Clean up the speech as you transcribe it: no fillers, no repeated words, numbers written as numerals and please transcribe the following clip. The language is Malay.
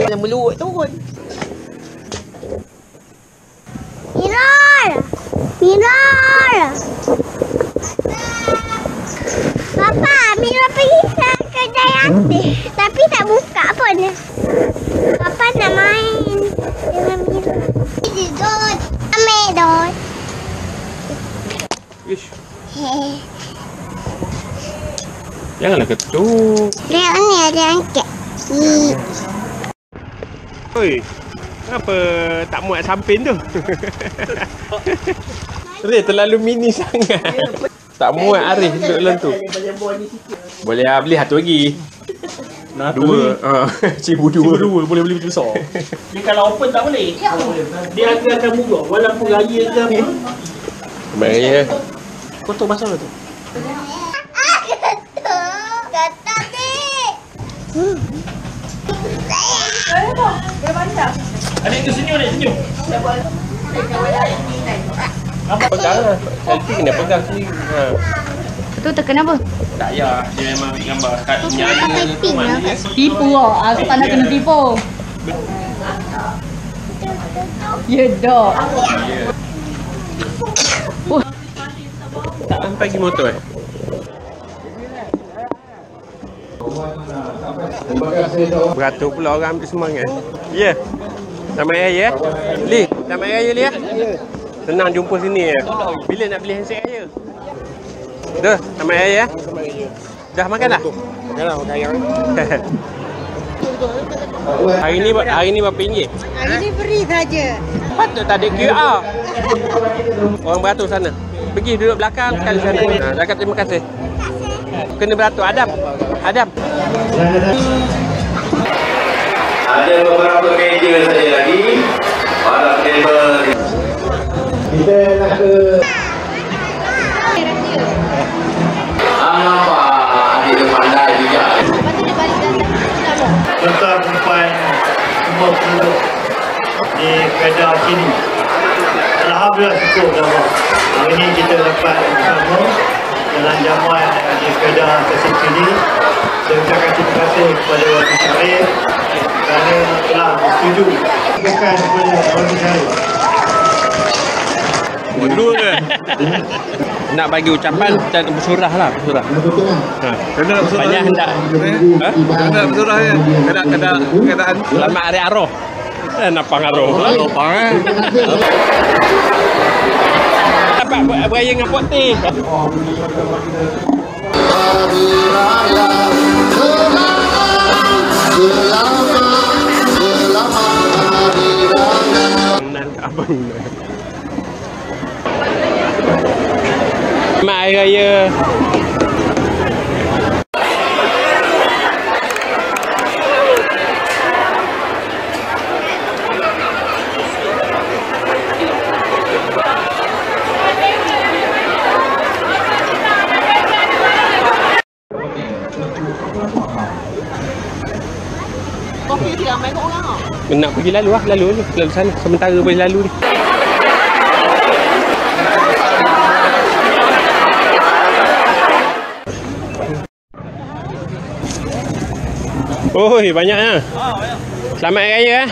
Yang meluut turun. Mirror! Mirror! Papa, Mirror pergi ke kedai atas. Tapi tak buka pun. Papa nak main dengan Mirror. Ini Dot. Ambil Dot. Ish. Janganlah ketuk. Lihat ni ada angkat. Oi. Kenapa tak muat samping tu? Ray terlalu mini sangat. Tak muat Arif duduk dalam tu. Boleh lah beli satu lagi. Dua. Cibu dua. Boleh beli besar. Dia kalau open tak boleh. Dia akan murah. Walaupun raya ke apa. Baik ya. Kotor masalah tu. Kata dik. Dia banyak. Adik tu senyum, adik senyum. Pegang lah. Selfie kena pegang sendiri. Tu tekan apa? Tak payah. Dia memang ambil gambar kat nyala ke mana dia. Tipu lah. Aku tak nak kena tipu. Ya dah. Tak sampai pergi motor Beratur pula orang ambil semangat. Ya. Selamat Raya. Li, selamat Raya Li ya. Senang jumpa sini ya. Bila nak beli handset Raya? Dah, selamat Raya ya. Dah makan dah? Makan dah, makan ayam. Hari ni berapa ringgit? Hari ni free saja. Patut tak ada QR. Orang beratur sana. Pergi duduk belakang sekali sana. Cakap terima kasih. Kena beratur. Adam. Ada beberapa meja saja lagi. Para table. Kita nak ke nampak adik tu pandai juga. Tuan-tuan perempuan semua penduduk di Kedah sini. Alhamdulillah syukur Allah. Hari ini kita dapat bersama dalam jamuan di Kedah Tasik ini. Saya ucapkan terima kasih kepada Wali Syarif kerana telah bersetuju bukan kepada Wali Syarif. Dua ke? Nak bagi ucapan dan bersurah lah. Bersurah. Kena bersurah. Banyak hendak. Kena bersurah ya. Keadaan. Selamat Hari Arwah. Napang Arwah. Lopang kan. Dapat beraya dengan putih. Selamat Hari Raya. Kopi dia ramai kat orang ah. Nak pergi lalu sana. Sementara boleh lalu ni. Oi, banyaknya. Selamat Hari Raya.